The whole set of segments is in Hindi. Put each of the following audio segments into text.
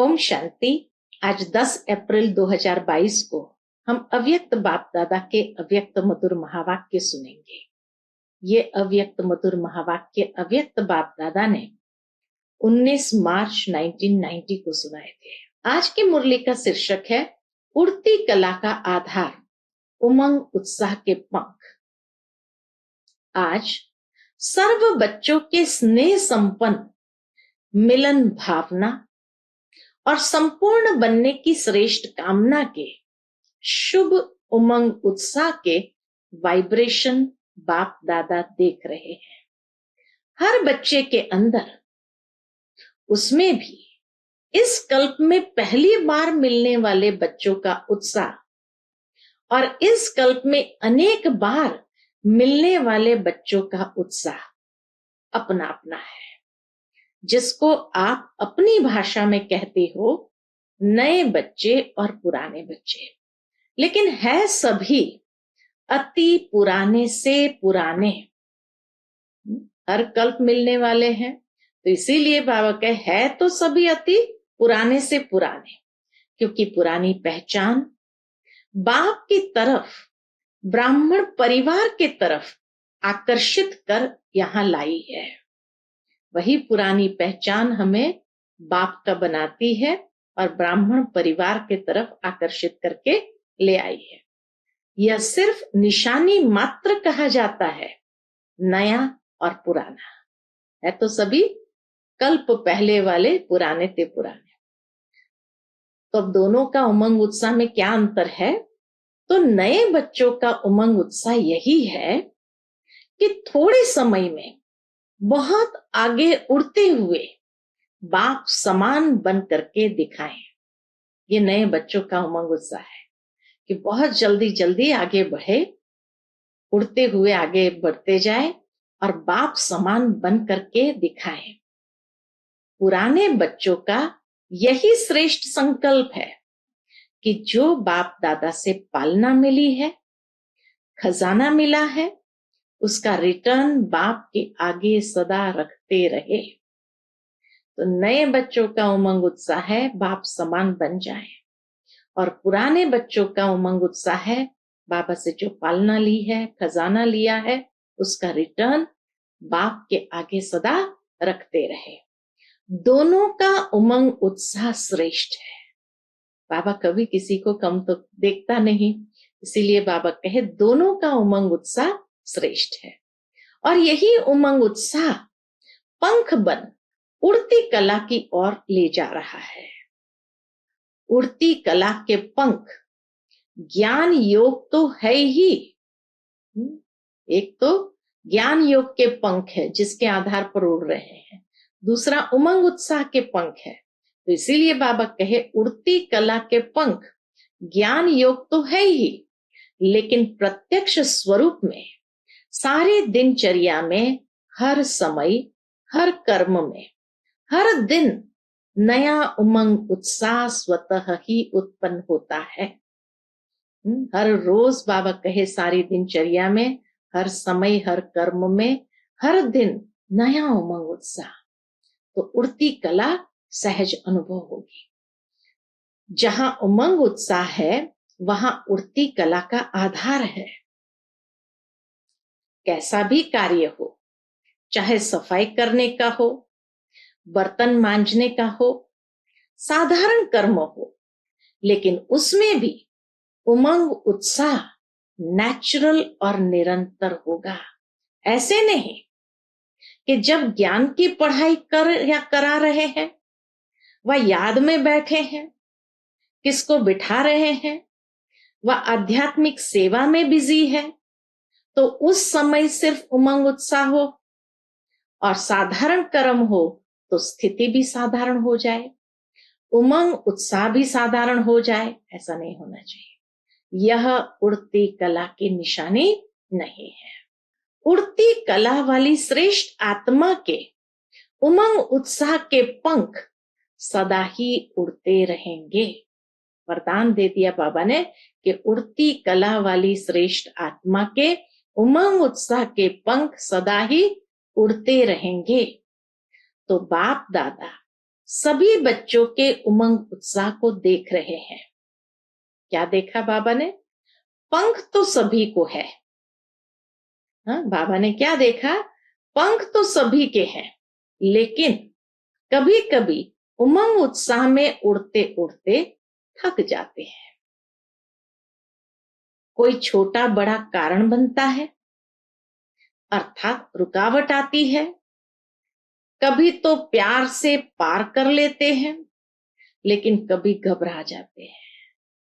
ओम शांति। आज 10 अप्रैल 2022 को हम अव्यक्त बाप दादा के अव्यक्त मधुर महावाक्य सुनेंगे। ये अव्यक्त मधुर महावाक्य अव्यक्त बाप दादा ने 19 मार्च 1990 को सुनाए थे। आज की मुरली का शीर्षक है उड़ती कला का आधार, उमंग उत्साह के पंख। आज सर्व बच्चों के स्नेह संपन्न मिलन भावना और संपूर्ण बनने की श्रेष्ठ कामना के शुभ उमंग उत्साह के वाइब्रेशन बाप दादा देख रहे हैं। हर बच्चे के अंदर, उसमें भी इस कल्प में पहली बार मिलने वाले बच्चों का उत्साह और इस कल्प में अनेक बार मिलने वाले बच्चों का उत्साह अपना अपना है, जिसको आप अपनी भाषा में कहते हो नए बच्चे और पुराने बच्चे, लेकिन है सभी अति पुराने से पुराने। हर कल्प मिलने वाले हैं, तो इसीलिए बाबा कहे है तो सभी अति पुराने से पुराने, क्योंकि पुरानी पहचान बाप की तरफ, ब्राह्मण परिवार के तरफ आकर्षित कर यहाँ लाई है। वही पुरानी पहचान हमें बाप का बनाती है और ब्राह्मण परिवार के तरफ आकर्षित करके ले आई है। यह सिर्फ निशानी मात्र कहा जाता है, नया और पुराना है तो सभी कल्प पहले वाले, पुराने ते पुराने। तो अब दोनों का उमंग उत्साह में क्या अंतर है? तो नए बच्चों का उमंग उत्साह यही है कि थोड़े समय में बहुत आगे उड़ते हुए बाप समान बन करके दिखाएं। ये नए बच्चों का उमंग उत्साह है कि बहुत जल्दी जल्दी आगे बढ़े, उड़ते हुए आगे बढ़ते जाए और बाप समान बन करके दिखाएं। पुराने बच्चों का यही श्रेष्ठ संकल्प है कि जो बाप दादा से पालना मिली है, खजाना मिला है, उसका रिटर्न बाप के आगे सदा रखते रहे। तो नए बच्चों का उमंग उत्साह है बाप समान बन जाए, और पुराने बच्चों का उमंग उत्साह है बाबा से जो पालना ली है, खजाना लिया है, उसका रिटर्न बाप के आगे सदा रखते रहे। दोनों का उमंग उत्साह श्रेष्ठ है। बाबा कभी किसी को कम तो देखता नहीं, इसीलिए बाबा कहे दोनों का उमंग उत्साह श्रेष्ठ है। और यही उमंग उत्साह पंख बन उड़ती कला की ओर ले जा रहा है। उड़ती कला के पंख ज्ञान योग तो है ही, एक तो ज्ञान योग के पंख है जिसके आधार पर उड़ रहे हैं, दूसरा उमंग उत्साह के पंख है। तो इसीलिए बाबा कहे उड़ती कला के पंख ज्ञान योग तो है ही, लेकिन प्रत्यक्ष स्वरूप में सारे दिनचर्या में, हर समय, हर कर्म में, हर दिन नया उमंग उत्साह स्वतः ही उत्पन्न होता है। हर रोज बाबा कहे सारी दिनचर्या में, हर समय, हर कर्म में, हर दिन नया उमंग उत्साह। तो उड़ती कला सहज अनुभव होगी। जहां उमंग उत्साह है वहां उड़ती कला का आधार है। कैसा भी कार्य हो, चाहे सफाई करने का हो, बर्तन मांजने का हो, साधारण कर्म हो, लेकिन उसमें भी उमंग उत्साह नेचुरल और निरंतर होगा। ऐसे नहीं कि जब ज्ञान की पढ़ाई कर या करा रहे हैं, वह याद में बैठे हैं, किसको बिठा रहे हैं, वह आध्यात्मिक सेवा में बिजी है, तो उस समय सिर्फ उमंग उत्साह हो, और साधारण कर्म हो तो स्थिति भी साधारण हो जाए, उमंग उत्साह भी साधारण हो जाए। ऐसा नहीं होना चाहिए। यह उड़ती कला की निशानी नहीं है। उड़ती कला वाली श्रेष्ठ आत्मा के उमंग उत्साह के पंख सदा ही उड़ते रहेंगे। वरदान दे दिया बाबा ने कि उड़ती कला वाली श्रेष्ठ आत्मा के उमंग उत्साह के पंख सदा ही उड़ते रहेंगे। तो बाप दादा सभी बच्चों के उमंग उत्साह को देख रहे हैं। क्या देखा बाबा ने? पंख तो सभी को है। हाँ, बाबा ने क्या देखा? पंख तो सभी के हैं, लेकिन कभी कभी उमंग उत्साह में उड़ते उड़ते थक जाते हैं। कोई छोटा बड़ा कारण बनता है, अर्थात रुकावट आती है। कभी तो प्यार से पार कर लेते हैं, लेकिन कभी घबरा जाते हैं,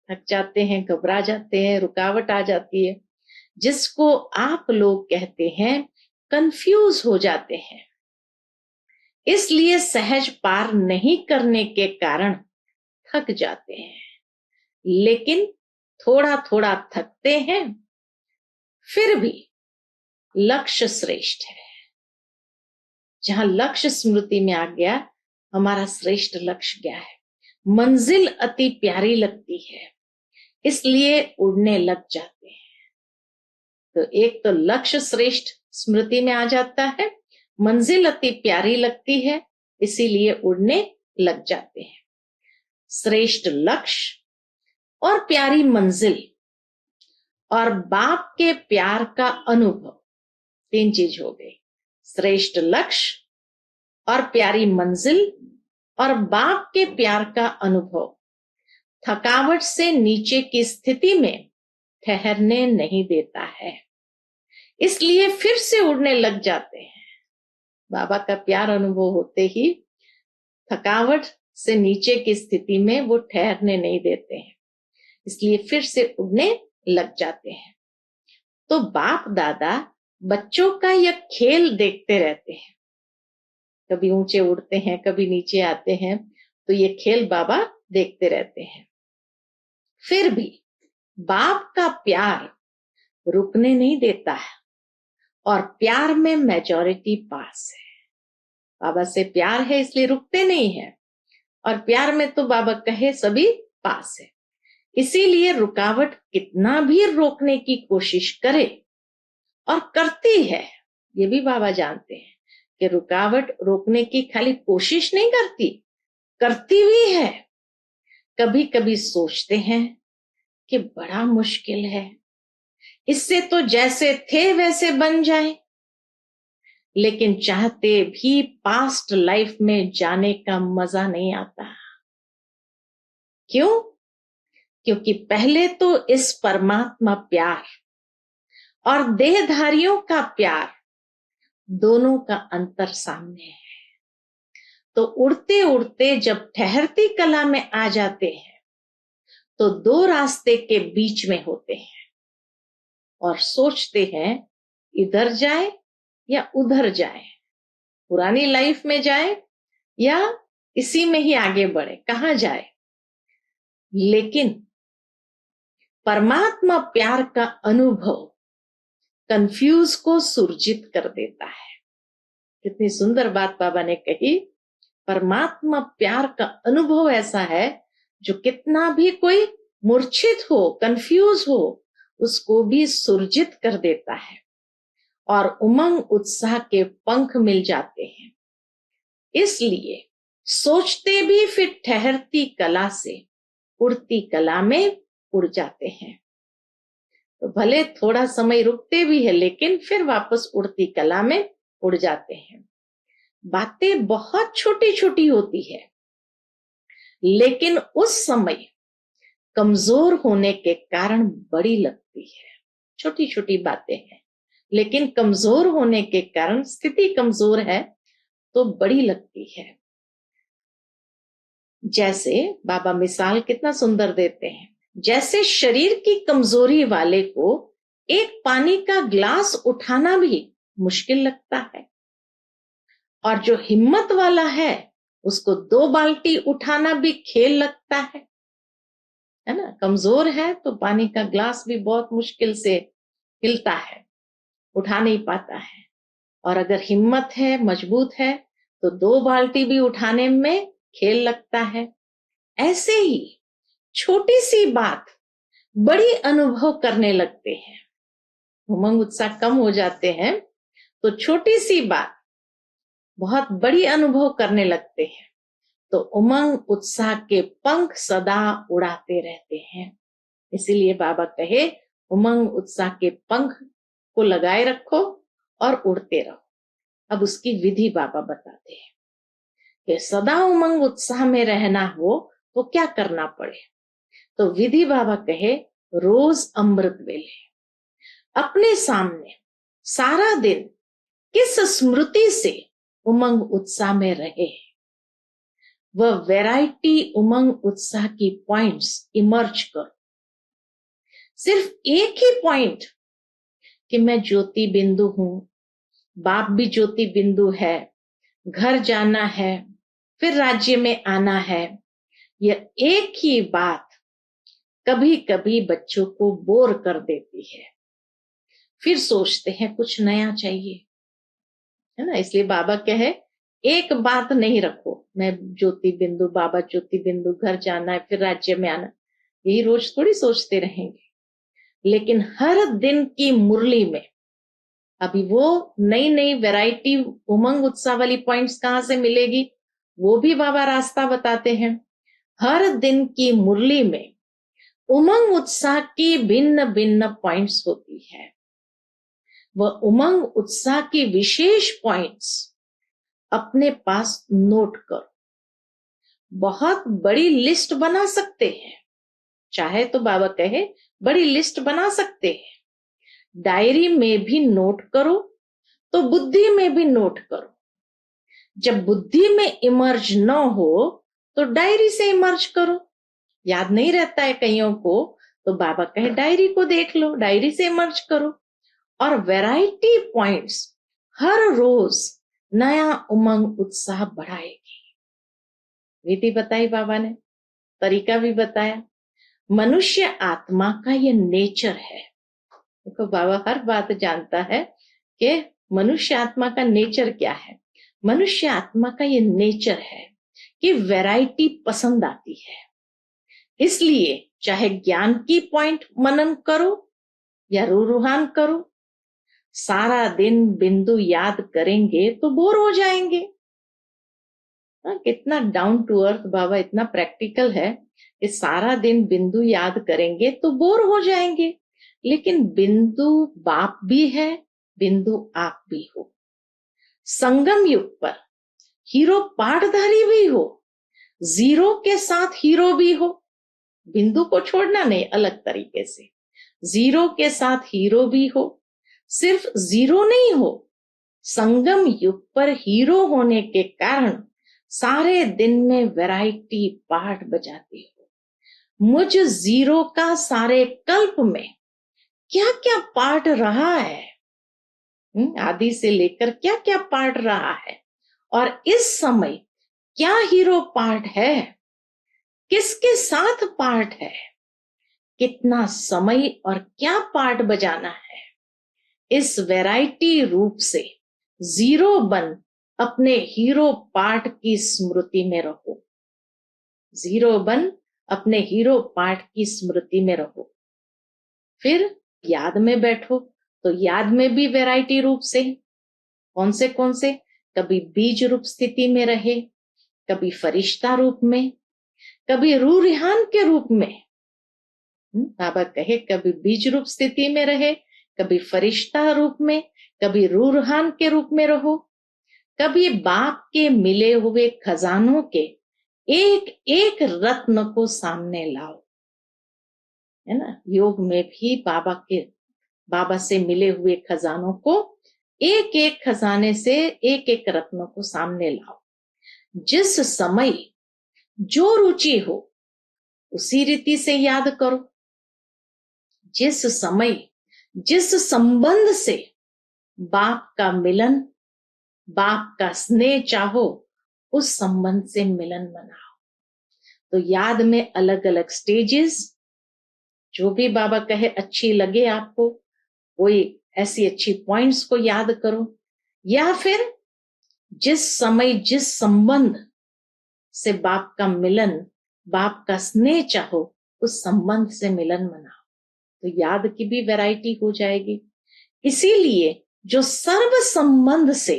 थक जाते हैं, घबरा जाते हैं, रुकावट आ जाती है, जिसको आप लोग कहते हैं कंफ्यूज हो जाते हैं। इसलिए सहज पार नहीं करने के कारण थक जाते हैं, लेकिन थोड़ा थोड़ा थकते हैं, फिर भी लक्ष्य श्रेष्ठ है। जहां लक्ष्य स्मृति में आ गया, हमारा श्रेष्ठ लक्ष्य क्या है? मंजिल अति प्यारी लगती है, इसलिए उड़ने लग जाते हैं। तो एक तो लक्ष्य श्रेष्ठ स्मृति में आ जाता है, मंजिल अति प्यारी लगती है, इसीलिए उड़ने लग जाते हैं। श्रेष्ठ लक्ष्य और प्यारी मंजिल और बाप के प्यार का अनुभव, तीन चीज हो गई। श्रेष्ठ लक्ष्य और प्यारी मंजिल और बाप के प्यार का अनुभव थकावट से नीचे की स्थिति में ठहरने नहीं देता है, इसलिए फिर से उड़ने लग जाते हैं। बाबा का प्यार अनुभव होते ही थकावट से नीचे की स्थिति में वो ठहरने नहीं देते हैं, इसलिए फिर से उड़ने लग जाते हैं। तो बाप दादा बच्चों का यह खेल देखते रहते हैं, कभी ऊंचे उड़ते हैं, कभी नीचे आते हैं, तो ये खेल बाबा देखते रहते हैं। फिर भी बाप का प्यार रुकने नहीं देता है, और प्यार में मेजॉरिटी पास है। बाबा से प्यार है इसलिए रुकते नहीं है, और प्यार में तो बाबा कहे सभी पास है। इसीलिए रुकावट कितना भी रोकने की कोशिश करे, और करती है, ये भी बाबा जानते हैं कि रुकावट रोकने की खाली कोशिश नहीं करती, करती भी है। कभी कभी सोचते हैं कि बड़ा मुश्किल है, इससे तो जैसे थे वैसे बन जाए, लेकिन चाहते भी पास्ट लाइफ में जाने का मजा नहीं आता। क्यों? क्योंकि पहले तो इस परमात्मा प्यार और देहधारियों का प्यार, दोनों का अंतर सामने है। तो उड़ते उड़ते जब ठहरती कला में आ जाते हैं, तो दो रास्ते के बीच में होते हैं और सोचते हैं इधर जाए या उधर जाए, पुरानी लाइफ में जाए या इसी में ही आगे बढ़े, कहां जाए। लेकिन परमात्मा प्यार का अनुभव कंफ्यूज को सुरजित कर देता है। कितनी सुंदर बात बाबा ने कही। परमात्मा प्यार का अनुभव ऐसा है जो कितना भी कोई मूर्छित हो, कंफ्यूज हो, उसको भी सुरजित कर देता है, और उमंग उत्साह के पंख मिल जाते हैं। इसलिए सोचते भी फिर ठहरती कला से उड़ती कला में उड़ जाते हैं। तो भले थोड़ा समय रुकते भी है, लेकिन फिर वापस उड़ती कला में उड़ जाते हैं। बातें बहुत छोटी छोटी होती है, लेकिन उस समय कमजोर होने के कारण बड़ी लगती है। छोटी छोटी बातें हैं, लेकिन कमजोर होने के कारण, स्थिति कमजोर है तो बड़ी लगती है। जैसे बाबा मिसाल कितना सुंदर देते हैं, जैसे शरीर की कमजोरी वाले को एक पानी का ग्लास उठाना भी मुश्किल लगता है, और जो हिम्मत वाला है उसको 2 बाल्टी उठाना भी खेल लगता है ना। कमजोर है तो पानी का ग्लास भी बहुत मुश्किल से हिलता है, उठा नहीं पाता है, और अगर हिम्मत है, मजबूत है, तो 2 बाल्टी भी उठाने में खेल लगता है। ऐसे ही छोटी सी बात बड़ी अनुभव करने लगते हैं। उमंग उत्साह कम हो जाते हैं तो छोटी सी बात बहुत बड़ी अनुभव करने लगते हैं, तो उमंग उत्साह के पंख सदा उड़ाते रहते हैं। इसीलिए बाबा कहे उमंग उत्साह के पंख को लगाए रखो और उड़ते रहो। अब उसकी विधि बाबा बताते हैं कि सदा उमंग उत्साह में रहना हो तो क्या करना पड़े। तो विधि बाबा कहे रोज अमृत वेले अपने सामने सारा दिन किस स्मृति से उमंग उत्साह में रहे, वह वैरायटी उमंग उत्साह की पॉइंट्स इमर्ज करो। सिर्फ एक ही पॉइंट कि मैं ज्योति बिंदु हूं, बाप भी ज्योति बिंदु है, घर जाना है, फिर राज्य में आना है, यह एक ही बात कभी कभी बच्चों को बोर कर देती है। फिर सोचते हैं कुछ नया चाहिए, है ना। इसलिए बाबा कहे एक बात नहीं रखो, मैं ज्योति बिंदु, बाबा ज्योति बिंदु, घर जाना है, फिर राज्य में आना, यही रोज थोड़ी सोचते रहेंगे। लेकिन हर दिन की मुरली में अभी वो नई नई वैरायटी उमंग उत्साह वाली पॉइंट्स कहाँ से मिलेगी, वो भी बाबा रास्ता बताते हैं। हर दिन की मुरली में उमंग उत्साह की भिन्न भिन्न पॉइंट्स होती है। वह उमंग उत्साह की विशेष पॉइंट्स अपने पास नोट करो। बहुत बड़ी लिस्ट बना सकते हैं, चाहे तो बाबा कहे बड़ी लिस्ट बना सकते हैं। डायरी में भी नोट करो तो बुद्धि में भी नोट करो। जब बुद्धि में इमर्ज न हो तो डायरी से इमर्ज करो। याद नहीं रहता है कईयों को, तो बाबा कहे डायरी को देख लो, डायरी से इमर्ज करो। और वैरायटी पॉइंट्स हर रोज नया उमंग उत्साह बढ़ाएगी। विधि बताई बाबा ने, तरीका भी बताया। मनुष्य आत्मा का ये नेचर है। देखो बाबा हर बात जानता है कि मनुष्य आत्मा का नेचर क्या है। मनुष्य आत्मा का ये नेचर है कि वैरायटी पसंद आती है। इसलिए चाहे ज्ञान की पॉइंट मनन करो या रूहान करो, सारा दिन बिंदु याद करेंगे तो बोर हो जाएंगे। कितना डाउन टू अर्थ बाबा, इतना प्रैक्टिकल है कि सारा दिन बिंदु याद करेंगे तो बोर हो जाएंगे। लेकिन बिंदु बाप भी है, बिंदु आप भी हो। संगम युग पर हीरो पाठधारी भी हो, जीरो के साथ हीरो भी हो। बिंदु को छोड़ना नहीं, अलग तरीके से जीरो के साथ हीरो भी हो। सिर्फ जीरो नहीं हो, संगम युग पर हीरो होने के कारण सारे दिन में वैरायटी पाठ बजाती हो। मुझ जीरो का सारे कल्प में क्या क्या पार्ट रहा है, आदि से लेकर क्या क्या पार्ट रहा है, और इस समय क्या हीरो पार्ट है, किसके साथ पार्ट है, कितना समय और क्या पार्ट बजाना है। इस वैरायटी रूप से जीरो बन अपने हीरो पार्ट की स्मृति में रहो। जीरो बन अपने हीरो पार्ट की स्मृति में रहो। फिर याद में बैठो तो याद में भी वैरायटी रूप से कौन से कभी बीज रूप स्थिति में रहे, कभी फरिश्ता रूप में, कभी रूहान के रूप में। बाबा कहे कभी बीज रूप स्थिति में रहे, कभी फरिश्ता रूप में, कभी रूहान के रूप में रहो। कभी बाप के मिले हुए खजानों के एक एक रत्न को सामने लाओ, है ना। योग में भी बाबा से मिले हुए खजानों को, एक एक खजाने से एक एक रत्न को सामने लाओ। जिस समय जो रुचि हो उसी रीति से याद करो। जिस समय जिस संबंध से बाप का मिलन, बाप का स्नेह चाहो, उस संबंध से मिलन मनाओ। तो याद में अलग अलग स्टेजेस, जो भी बाबा कहे अच्छी लगे आपको, कोई ऐसी अच्छी पॉइंट्स को याद करो, या फिर जिस समय जिस संबंध से बाप का मिलन, बाप का स्नेह चाहो, उस संबंध से मिलन मनाओ। तो याद की भी वैरायटी हो जाएगी। इसीलिए जो सर्व संबंध से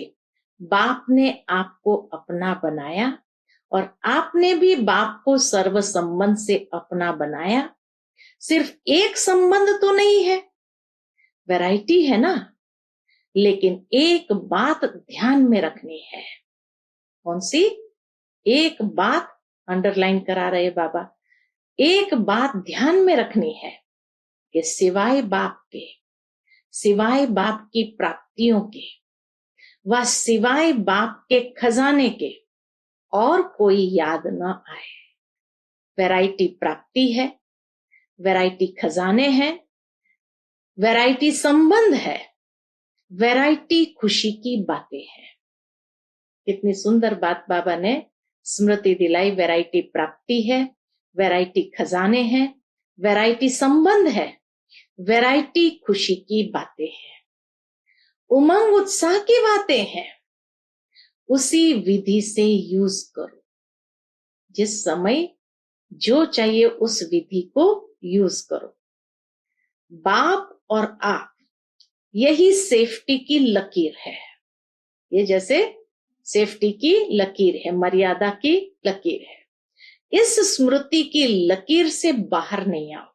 बाप ने आपको अपना बनाया और आपने भी बाप को सर्व संबंध से अपना बनाया। सिर्फ एक संबंध तो नहीं है, वैरायटी है ना, लेकिन एक बात ध्यान में रखनी है। कौन सी? एक बात अंडरलाइन करा रहे बाबा, एक बात ध्यान में रखनी है कि सिवाय बाप के, सिवाय बाप की प्राप्तियों के व सिवाय बाप के खजाने के और कोई याद न आए। वैरायटी प्राप्ति है, वैरायटी खजाने हैं, वैरायटी संबंध है, वैरायटी खुशी की बातें हैं। कितनी सुंदर बात बाबा ने स्मृति दिलाई। वैरायटी प्राप्ति है, वैरायटी खजाने हैं, वैरायटी संबंध है, वैरायटी खुशी की बातें हैं, उमंग उत्साह की बातें हैं। उसी विधि से यूज करो। जिस समय जो चाहिए उस विधि को यूज करो। बाप और आप, यही सेफ्टी की लकीर है। ये जैसे सेफ्टी की लकीर है, मर्यादा की लकीर है। इस स्मृति की लकीर से बाहर नहीं आओ।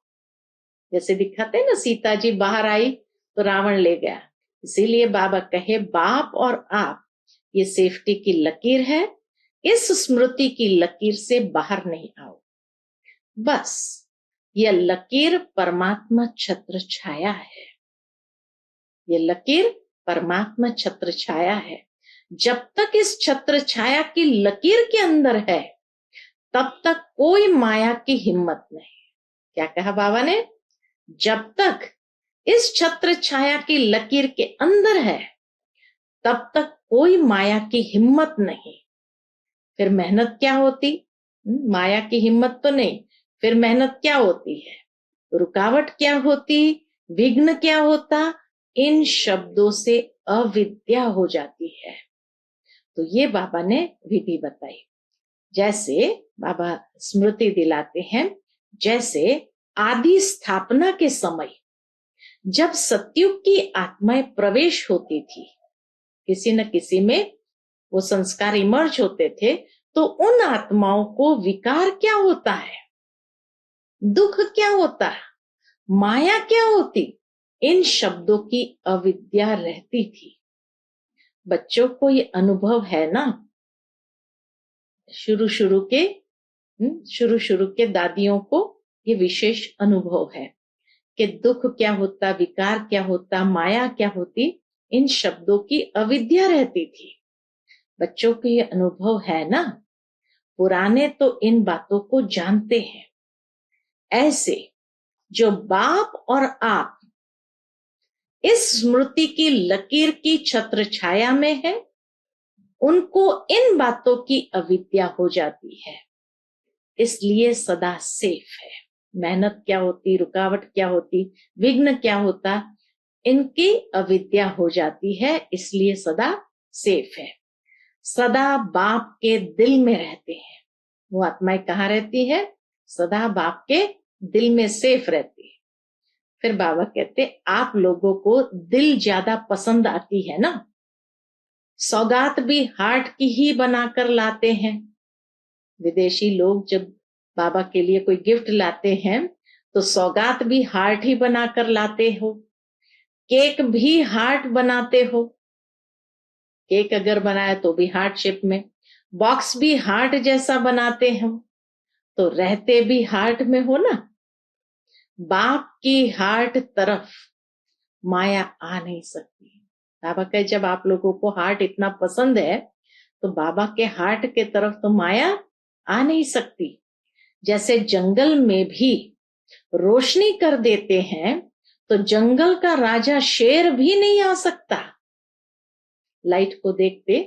जैसे दिखाते हैं ना, सीता जी बाहर आई तो रावण ले गया। इसीलिए बाबा कहे बाप और आप, ये सेफ्टी की लकीर है। इस स्मृति की लकीर से बाहर नहीं आओ। बस यह लकीर परमात्मा छत्र छाया है। ये लकीर परमात्मा छत्र छाया है। जब तक इस छत्र छाया की लकीर के अंदर है, तब तक कोई माया की हिम्मत नहीं। क्या कहा बाबा ने? जब तक इस छत्र छाया की लकीर के अंदर है, तब तक कोई माया की हिम्मत नहीं। फिर मेहनत क्या होती? माया की हिम्मत तो नहीं, फिर मेहनत क्या होती है? रुकावट क्या होती? विघ्न क्या होता? इन शब्दों से अविद्या हो जाती है। तो ये बाबा ने विधि बताई। जैसे बाबा स्मृति दिलाते हैं, जैसे आदि स्थापना के समय जब सतयुग की आत्माएं प्रवेश होती थी, किसी न किसी में वो संस्कार इमर्ज होते थे, तो उन आत्माओं को विकार क्या होता है, दुख क्या होता है, माया क्या होती, इन शब्दों की अविद्या रहती थी। बच्चों को ये अनुभव है ना, शुरू शुरू के दादियों को ये विशेष अनुभव है कि दुख क्या होता, विकार क्या होता, माया क्या होती, इन शब्दों की अविद्या रहती थी। बच्चों को ये अनुभव है ना। पुराने तो इन बातों को जानते हैं। ऐसे जो बाप और आप इस स्मृति की लकीर की छत्र छाया में है, उनको इन बातों की अविद्या हो जाती है, इसलिए सदा सेफ है। मेहनत क्या होती, रुकावट क्या होती, विघ्न क्या होता, इनकी अविद्या हो जाती है, इसलिए सदा सेफ है। सदा बाप के दिल में रहते हैं। वो आत्माएं कहाँ रहती है? सदा बाप के दिल में सेफ रहती है। फिर बाबा कहते, आप लोगों को दिल ज्यादा पसंद आती है ना, सौगात भी हार्ट की ही बनाकर लाते हैं। विदेशी लोग जब बाबा के लिए कोई गिफ्ट लाते हैं तो सौगात भी हार्ट ही बनाकर लाते हो। केक भी हार्ट बनाते हो, केक अगर बनाए तो भी हार्ट शेप में, बॉक्स भी हार्ट जैसा बनाते हो, तो रहते भी हार्ट में हो ना। बाप की हार्ट तरफ माया आ नहीं सकती। बाबा कहे जब आप लोगों को हार्ट इतना पसंद है, तो बाबा के हार्ट के तरफ तो माया आ नहीं सकती। जैसे जंगल में भी रोशनी कर देते हैं, तो जंगल का राजा शेर भी नहीं आ सकता। लाइट को देखते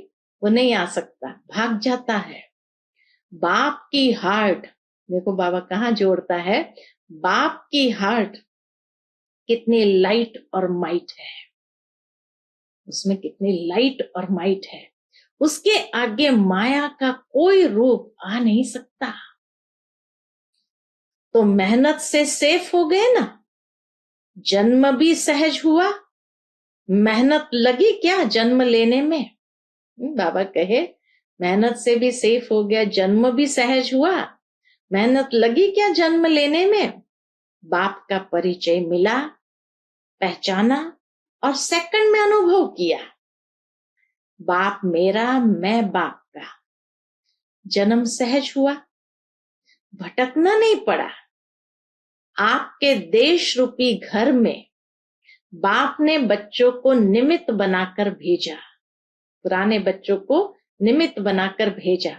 वो नहीं आ सकता, भाग जाता है। बाप की हार्ट, देखो बाबा कहाँ जोड़ता है, बाप की हार्ट कितनी लाइट और माइट है, उसमें कितनी लाइट और माइट है, उसके आगे माया का कोई रूप आ नहीं सकता। तो मेहनत से सेफ हो गए ना, जन्म भी सहज हुआ। मेहनत लगी क्या जन्म लेने में? बाबा कहे मेहनत से भी सेफ हो गया, जन्म भी सहज हुआ। मेहनत लगी क्या जन्म लेने में, बाप का परिचय मिला, पहचाना और सेकंड में अनुभव किया, बाप मेरा, मैं बाप का। जन्म सहज हुआ, भटकना नहीं पड़ा। आपके देश रूपी घर में बाप ने बच्चों को निमित्त बनाकर भेजा, पुराने बच्चों को निमित्त बनाकर भेजा।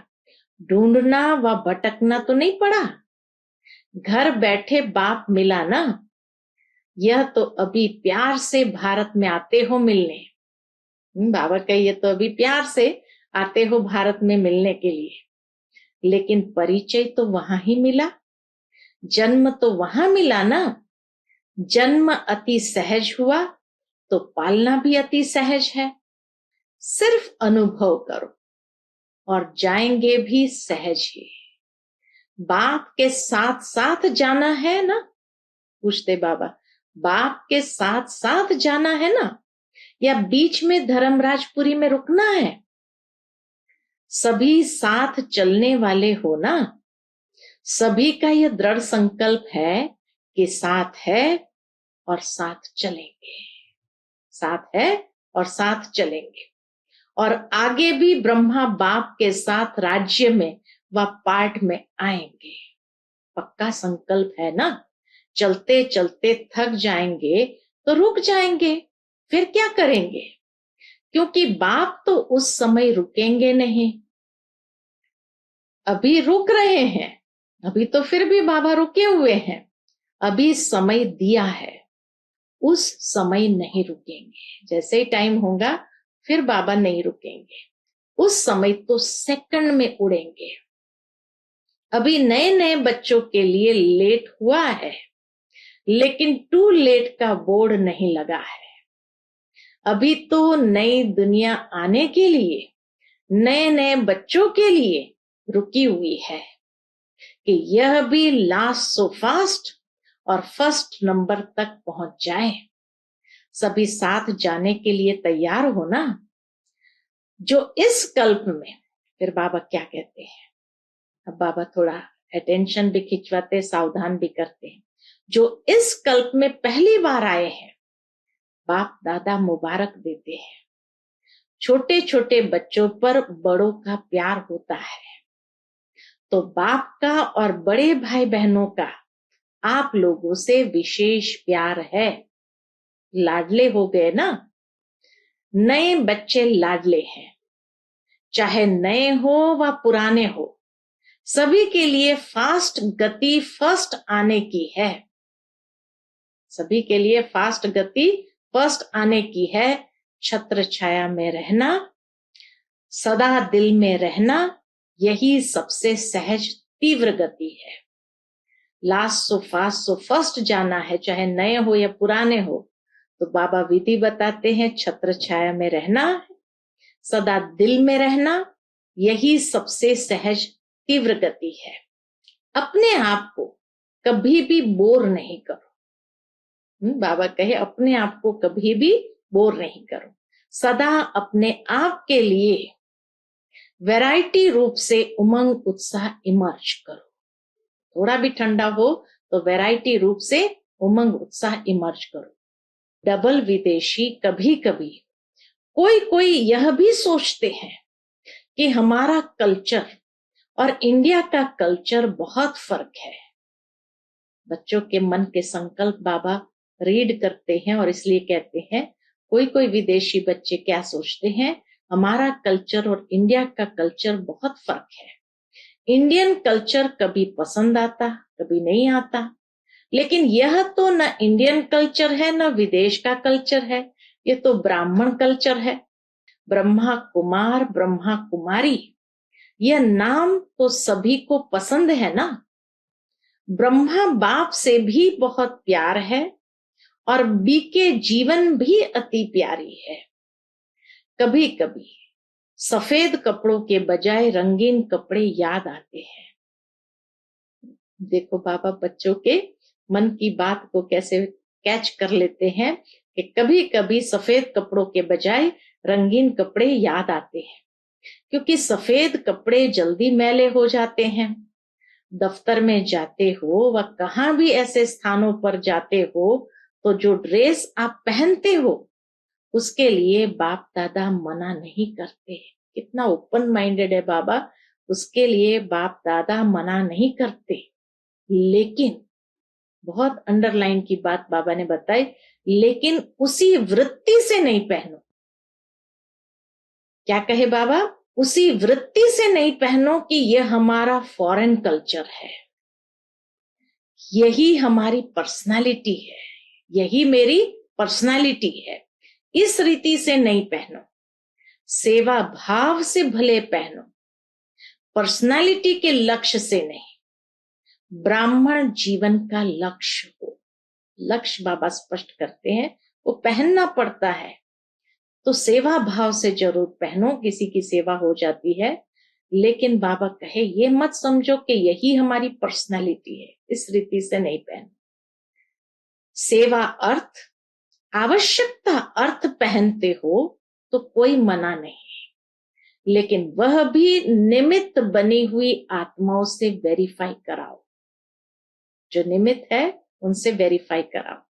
ढूंढना व भटकना तो नहीं पड़ा, घर बैठे बाप मिला ना। यह तो अभी प्यार से भारत में आते हो मिलने। बाबा कहिए तो अभी प्यार से आते हो भारत में मिलने के लिए, लेकिन परिचय तो वहां ही मिला, जन्म तो वहां मिला ना। जन्म अति सहज हुआ तो पालना भी अति सहज है। सिर्फ अनुभव करो और जाएंगे भी सहज ही। बाप के साथ साथ जाना है ना, पूछते बाबा, बाप के साथ साथ जाना है ना, या बीच में धर्मराजपुरी में रुकना है? सभी साथ चलने वाले हो ना। सभी का यह दृढ़ संकल्प है कि साथ है और साथ चलेंगे, साथ है और साथ चलेंगे, और आगे भी ब्रह्मा बाप के साथ राज्य में व पाठ में आएंगे। पक्का संकल्प है ना। चलते चलते थक जाएंगे तो रुक जाएंगे, फिर क्या करेंगे? क्योंकि बाप तो उस समय रुकेंगे नहीं। अभी रुक रहे हैं, अभी तो फिर भी बाबा रुके हुए हैं। अभी समय दिया है, उस समय नहीं रुकेंगे। जैसे ही टाइम होगा फिर बाबा नहीं रुकेंगे, उस समय तो सेकंड में उड़ेंगे। अभी नए नए बच्चों के लिए लेट हुआ है, लेकिन टू लेट का बोर्ड नहीं लगा है। अभी तो नई दुनिया आने के लिए, नए नए बच्चों के लिए रुकी हुई है कि यह भी लास्ट सो फास्ट और फर्स्ट नंबर तक पहुंच जाए। सभी साथ जाने के लिए तैयार हो ना। जो इस कल्प में, फिर बाबा क्या कहते हैं, अब बाबा थोड़ा अटेंशन भी खिंचवाते, सावधान भी करते हैं। जो इस कल्प में पहली बार आए हैं, बाप दादा मुबारक देते हैं। छोटे छोटे बच्चों पर बड़ों का प्यार होता है, तो बाप का और बड़े भाई बहनों का आप लोगों से विशेष प्यार है। लाडले हो गए ना। नए बच्चे लाडले हैं, चाहे नए हो व पुराने हो, सभी के लिए फास्ट गति फर्स्ट आने की है। सभी के लिए फास्ट गति फर्स्ट आने की है। छत्र छाया में रहना, सदा दिल में रहना, यही सबसे सहज तीव्र गति है। Last so fast so first जाना है, चाहे नए हो या पुराने हो। तो बाबा विधि बताते हैं, छत्र छाया में रहना, सदा दिल में रहना, यही सबसे सहज तीव्र गति है। अपने आप को कभी भी बोर नहीं करो। बाबा कहे अपने आप को कभी भी बोर नहीं करो। सदा अपने आप के लिए वैरायटी रूप से उमंग उत्साह इमर्ज करो। थोड़ा भी ठंडा हो तो वैरायटी रूप से उमंग उत्साह इमर्ज करो। डबल विदेशी कभी कभी कोई कोई यह भी सोचते हैं कि हमारा कल्चर और इंडिया का कल्चर बहुत फर्क है। बच्चों के मन के संकल्प बाबा रीड करते हैं और इसलिए कहते हैं, कोई कोई विदेशी बच्चे क्या सोचते हैं, हमारा कल्चर और इंडिया का कल्चर बहुत फर्क है। इंडियन कल्चर कभी पसंद आता, कभी नहीं आता। लेकिन यह तो न इंडियन कल्चर है न विदेश का कल्चर है, ये तो ब्राह्मण कल्चर है। ब्रह्मा कुमार, ब्रह्मा कुमारी, यह नाम तो सभी को पसंद है ना। ब्रह्मा बाप से भी बहुत प्यार है और बीके जीवन भी अति प्यारी है। कभी कभी सफेद कपड़ों के बजाय रंगीन कपड़े याद आते हैं। देखो बाबा बच्चों के मन की बात को कैसे कैच कर लेते हैं कि कभी कभी सफेद कपड़ों के बजाय रंगीन कपड़े याद आते हैं। क्योंकि सफेद कपड़े जल्दी मैले हो जाते हैं। दफ्तर में जाते हो व कहाँ भी ऐसे स्थानों पर जाते हो तो जो ड्रेस आप पहनते हो उसके लिए बाप दादा मना नहीं करते। कितना ओपन माइंडेड है बाबा, उसके लिए बाप दादा मना नहीं करते। लेकिन बहुत अंडरलाइन की बात बाबा ने बताई, लेकिन उसी वृत्ति से नहीं पहनो। क्या कहे बाबा? उसी वृत्ति से नहीं पहनो कि यह हमारा फॉरेन कल्चर है, यही हमारी पर्सनालिटी है, यही मेरी पर्सनालिटी है। इस रीति से नहीं पहनो, सेवा भाव से भले पहनो, पर्सनालिटी के लक्ष्य से नहीं। ब्राह्मण जीवन का लक्ष्य हो, लक्ष्य बाबा स्पष्ट करते हैं, वो पहनना पड़ता है तो सेवा भाव से जरूर पहनो। किसी की सेवा हो जाती है, लेकिन बाबा कहे ये मत समझो कि यही हमारी पर्सनालिटी है, इस रीति से नहीं पहनो। सेवा अर्थ, आवश्यकता अर्थ पहनते हो तो कोई मना नहीं, लेकिन वह भी निमित्त बनी हुई आत्माओं से वेरीफाई कराओ। जो निमित्त है उनसे वेरीफाई कराओ।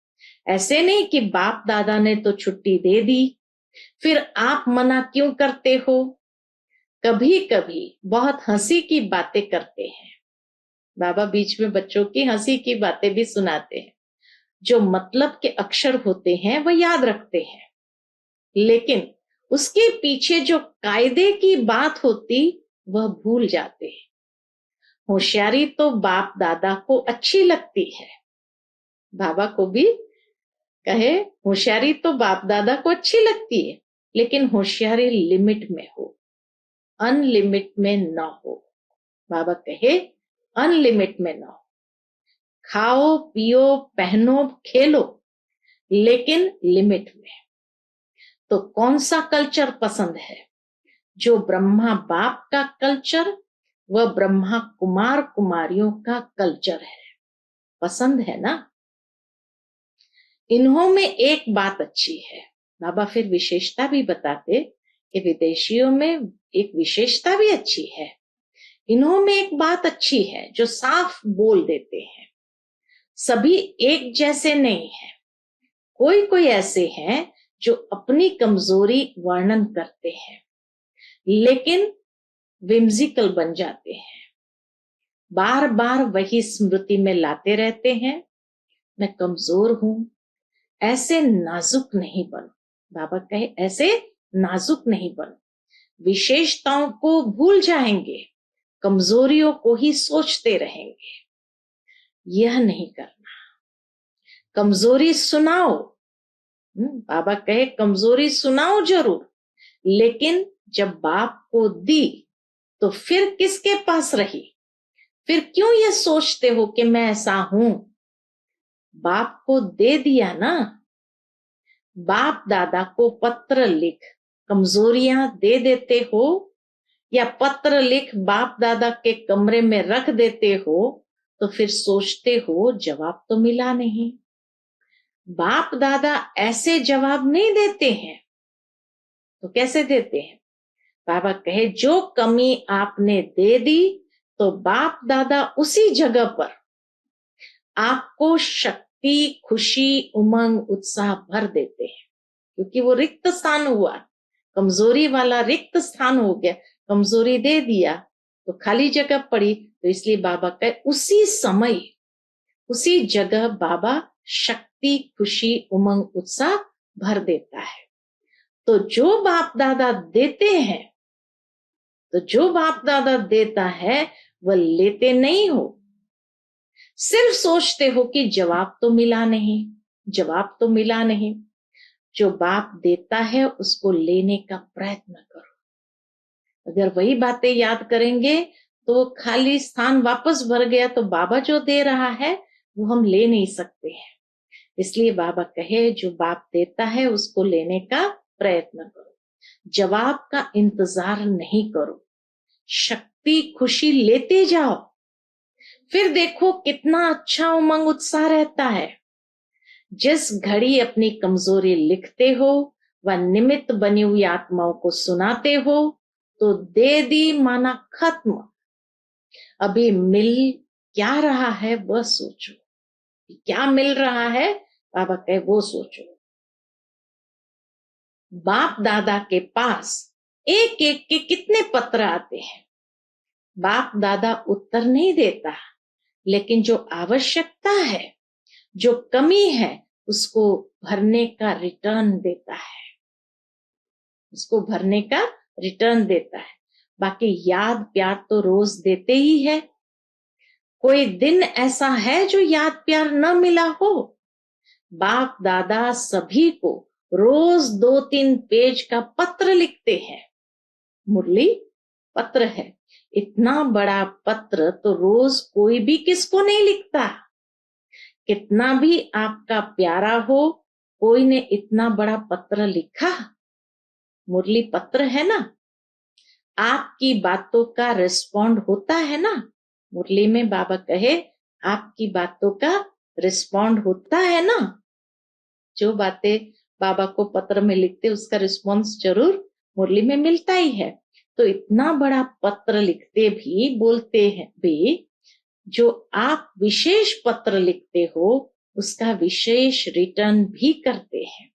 ऐसे नहीं कि बाप दादा ने तो छुट्टी दे दी, फिर आप मना क्यों करते हो। कभी कभी बहुत हंसी की बातें करते हैं बाबा, बीच में बच्चों की हंसी की बातें भी सुनाते हैं। जो मतलब के अक्षर होते हैं वह याद रखते हैं, लेकिन उसके पीछे जो कायदे की बात होती वह भूल जाते हैं। होशियारी तो बाप दादा को अच्छी लगती है, बाबा को भी कहे होशियारी तो बाप दादा को अच्छी लगती है, लेकिन होशियारी लिमिट में हो, अनलिमिट में ना हो। बाबा कहे अनलिमिट में ना हो। खाओ पियो पहनो खेलो, लेकिन लिमिट में। तो कौन सा कल्चर पसंद है? जो ब्रह्मा बाप का कल्चर व ब्रह्मा कुमार कुमारियों का कल्चर है, पसंद है ना। इन्हों में एक बात अच्छी है, बाबा फिर विशेषता भी बताते कि विदेशियों में एक विशेषता भी अच्छी है। इन्हों में एक बात अच्छी है जो साफ बोल देते हैं, सभी एक जैसे नहीं है। कोई कोई ऐसे हैं जो अपनी कमजोरी वर्णन करते हैं, लेकिन विम्जिकल बन जाते हैं, बार बार वही स्मृति में लाते रहते हैं, मैं कमजोर हूं। ऐसे नाजुक नहीं बनो, बाबा कहे ऐसे नाजुक नहीं बनो। विशेषताओं को भूल जाएंगे, कमजोरियों को ही सोचते रहेंगे। यह नहीं करना। कमजोरी सुनाओ, बाबा कहे कमजोरी सुनाओ जरूर, लेकिन जब बाप को दी तो फिर किसके पास रही? फिर क्यों ये सोचते हो कि मैं ऐसा हूं? बाप को दे दिया ना। बाप दादा को पत्र लिख कमजोरियां दे देते हो, या पत्र लिख बाप दादा के कमरे में रख देते हो, तो फिर सोचते हो जवाब तो मिला नहीं। बाप दादा ऐसे जवाब नहीं देते हैं, तो कैसे देते हैं? बाबा कहे जो कमी आपने दे दी तो बाप दादा उसी जगह पर आपको शक्ति खुशी उमंग उत्साह भर देते हैं, क्योंकि वो रिक्त स्थान हुआ, कमजोरी वाला रिक्त स्थान हो गया। कमजोरी दे दिया तो खाली जगह पड़ी, तो इसलिए बाबा कहे उसी समय उसी जगह बाबा शक्ति खुशी उमंग उत्साह भर देता है। तो जो बाप दादा देते हैं, तो जो बाप दादा देता है वह लेते नहीं हो, सिर्फ सोचते हो कि जवाब तो मिला नहीं, जवाब तो मिला नहीं। जो बाप देता है उसको लेने का प्रयत्न करो। अगर वही बातें याद करेंगे तो खाली स्थान वापस भर गया, तो बाबा जो दे रहा है वो हम ले नहीं सकते हैं। इसलिए बाबा कहे जो बाप देता है उसको लेने का प्रयत्न करो, जवाब का इंतजार नहीं करो, शक्ति खुशी लेते जाओ। फिर देखो कितना अच्छा उमंग उत्साह रहता है। जिस घड़ी अपनी कमजोरी लिखते हो व निमित्त बनी हुई आत्माओं को सुनाते हो, तो दे दी माना खत्म। अभी मिल क्या रहा है वह सोचो। क्या मिल रहा है बाबा कहे वो सोचो। बाप दादा के पास एक एक के कितने पत्र आते हैं। बाप दादा उत्तर नहीं देता, लेकिन जो आवश्यकता है, जो कमी है, उसको भरने का रिटर्न देता है, उसको भरने का रिटर्न देता है। बाकी याद प्यार तो रोज देते ही है। कोई दिन ऐसा है जो याद प्यार न मिला हो? बाप दादा सभी को रोज 2-3 पेज का पत्र लिखते हैं। मुरली पत्र है, इतना बड़ा पत्र तो रोज कोई भी किसको नहीं लिखता। कितना भी आपका प्यारा हो, कोई ने इतना बड़ा पत्र लिखा? मुरली पत्र है ना, आपकी बातों का रिस्पॉन्ड होता है ना। मुरली में बाबा कहे आपकी बातों का रिस्पॉन्ड होता है ना। जो बातें बाबा को पत्र में लिखते उसका रिस्पॉन्स जरूर मुरली में मिलता ही है। तो इतना बड़ा पत्र लिखते भी, बोलते हैं भी, जो आप विशेष पत्र लिखते हो उसका विशेष रिटर्न भी करते हैं,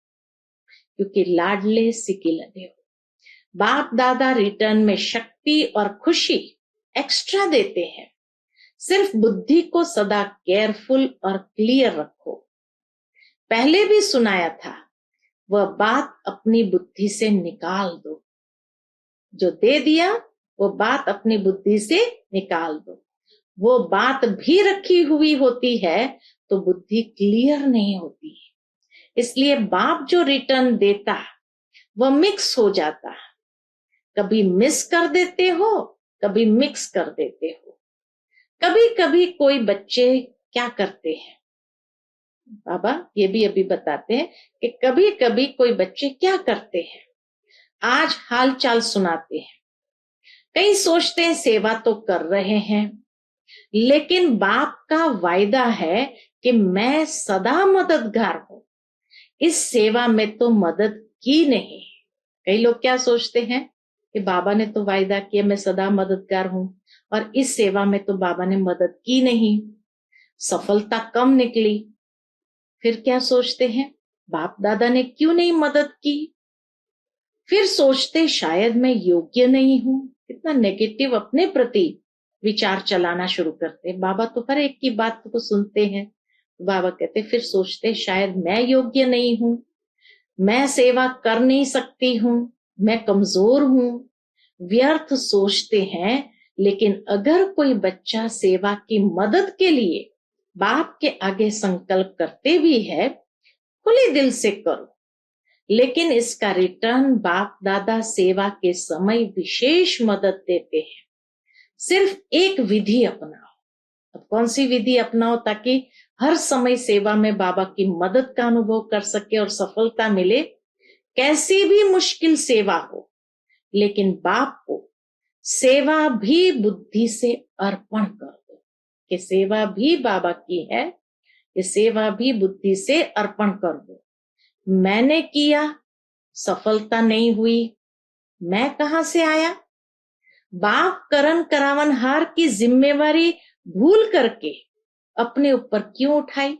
क्योंकि लाडले सिकी लदे हो। बाप दादा रिटर्न में शक्ति और खुशी एक्स्ट्रा देते हैं। सिर्फ बुद्धि को सदा केयरफुल और क्लियर रखो। पहले भी सुनाया था, वह बात अपनी बुद्धि से निकाल दो। जो दे दिया वो बात अपनी बुद्धि से निकाल दो। वो बात भी रखी हुई होती है तो बुद्धि क्लियर नहीं होती। इसलिए बाप जो रिटर्न देता वह मिक्स हो जाता। कभी मिस कर देते हो, कभी मिक्स कर देते हो। कभी कभी कोई बच्चे क्या करते हैं, बाबा ये भी अभी बताते हैं कि कभी कभी कोई बच्चे क्या करते हैं। आज हाल चाल सुनाते हैं। कई सोचते हैं सेवा तो कर रहे हैं, लेकिन बाप का वायदा है कि मैं सदा मददगार हूं, इस सेवा में तो मदद की नहीं। कई लोग क्या सोचते हैं कि बाबा ने तो वायदा किया मैं सदा मददगार हूं, और इस सेवा में तो बाबा ने मदद की नहीं, सफलता कम निकली। फिर क्या सोचते हैं, बाप दादा ने क्यों नहीं मदद की। फिर सोचते शायद मैं योग्य नहीं हूं। कितना नेगेटिव अपने प्रति विचार चलाना शुरू करते। बाबा तो हर एक की बात को सुनते हैं। बाबा कहते फिर सोचते शायद मैं योग्य नहीं हूं, मैं सेवा कर नहीं सकती हूं, मैं कमजोर हूं। व्यर्थ सोचते हैं। लेकिन अगर कोई बच्चा सेवा की मदद के लिए बाप के आगे संकल्प करते भी है, खुले दिल से करो, लेकिन इसका रिटर्न बाप दादा सेवा के समय विशेष मदद देते हैं। सिर्फ एक विधि अपनाओ। अब कौन सी विधि अपनाओ ताकि हर समय सेवा में बाबा की मदद का अनुभव कर सके और सफलता मिले। कैसी भी मुश्किल सेवा हो, लेकिन बाप को सेवा भी बुद्धि से अर्पण कर दो कि सेवा भी बाबा की है, ये सेवा भी बुद्धि से अर्पण कर दो। मैंने किया, सफलता नहीं हुई, मैं कहां से आया। बाप करण करावन हार की जिम्मेवारी भूल करके अपने ऊपर क्यों उठाई,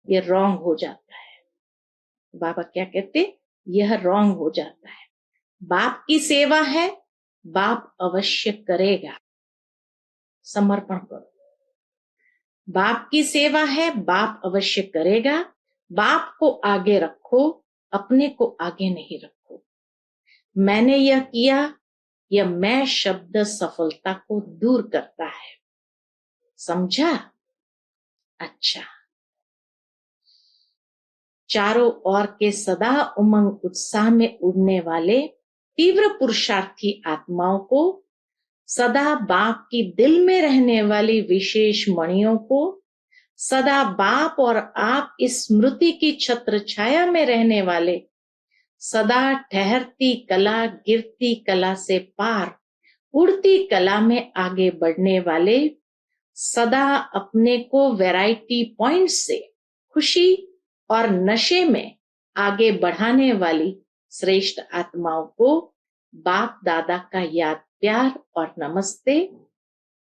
ये रॉन्ग हो जाता है। बाबा क्या कहते, यह रॉन्ग हो जाता है। बाप की सेवा है, बाप अवश्य करेगा, समर्पण करो। बाप की सेवा है, बाप अवश्य करेगा। बाप को आगे रखो, अपने को आगे नहीं रखो। मैंने यह किया, यह मैं शब्द सफलता को दूर करता है। समझा? अच्छा, चारों ओर के सदा उमंग उत्साह में उड़ने वाले तीव्र पुरुषार्थी आत्माओं को, सदा बाप की दिल में रहने वाली विशेष मणियों को, सदा बाप और आप इस स्मृति की छत्र छाया में रहने वाले, सदा ठहरती कला गिरती कला से पार उड़ती कला में आगे बढ़ने वाले, सदा अपने को वैरायटी पॉइंट से खुशी और नशे में आगे बढ़ाने वाली श्रेष्ठ आत्माओं को बाप दादा का याद प्यार और नमस्ते।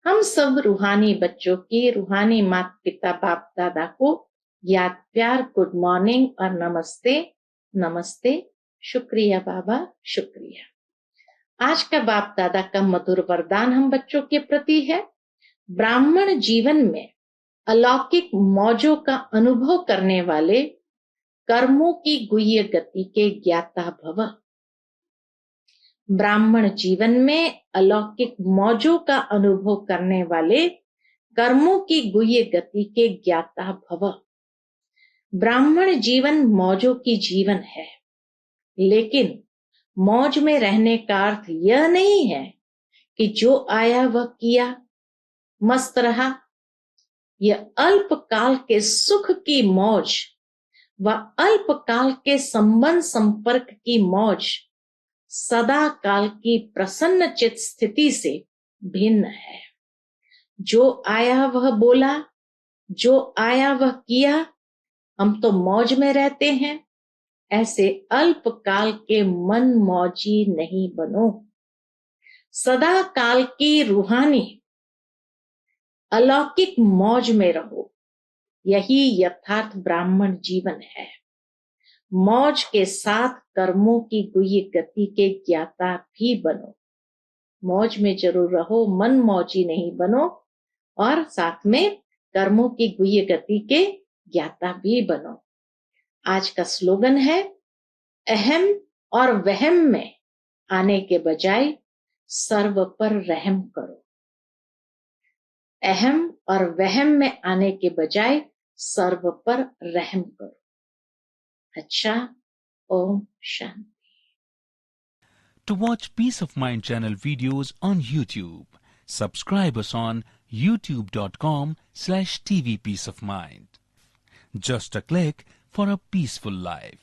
हम सब रूहानी बच्चों की रूहानी माता पिता बाप दादा को याद प्यार गुड मॉर्निंग और नमस्ते। नमस्ते, शुक्रिया बाबा, शुक्रिया। आज का बाप दादा का मधुर वरदान हम बच्चों के प्रति है, ब्राह्मण जीवन में अलौकिक मौजों का अनुभव करने वाले कर्मों की गुह्य गति के ज्ञाता भव। ब्राह्मण जीवन में अलौकिक मौजों का अनुभव करने वाले कर्मों की गुह्य गति के ज्ञाता भव। ब्राह्मण जीवन मौजों की जीवन है, लेकिन मौज में रहने का अर्थ यह नहीं है कि जो आया वह किया, मस्त रहा। यह अल्पकाल के सुख की मौज व अल्पकाल के संबंध संपर्क की मौज सदा काल की प्रसन्न चित स्थिति से भिन्न है। जो आया वह बोला, जो आया वह किया, हम तो मौज में रहते हैं। ऐसे अल्पकाल के मन मौजी नहीं बनो, सदा काल की रूहानी अलौकिक मौज में रहो। यही यथार्थ ब्राह्मण जीवन है। मौज के साथ कर्मों की गुह्य गति के ज्ञाता भी बनो। मौज में जरूर रहो, मन मौजी नहीं बनो, और साथ में कर्मों की गुह्य गति के ज्ञाता भी बनो। आज का स्लोगन है, अहम और वहम में आने के बजाय सर्व पर रहम करो। अहम और वहम में आने के बजाय सर्व पर रहम करो। अच्छा, Om Shanti. To watch Peace of Mind channel videos on YouTube, subscribe us on youtube.com/TV Peace of Mind. Just a click for a peaceful life.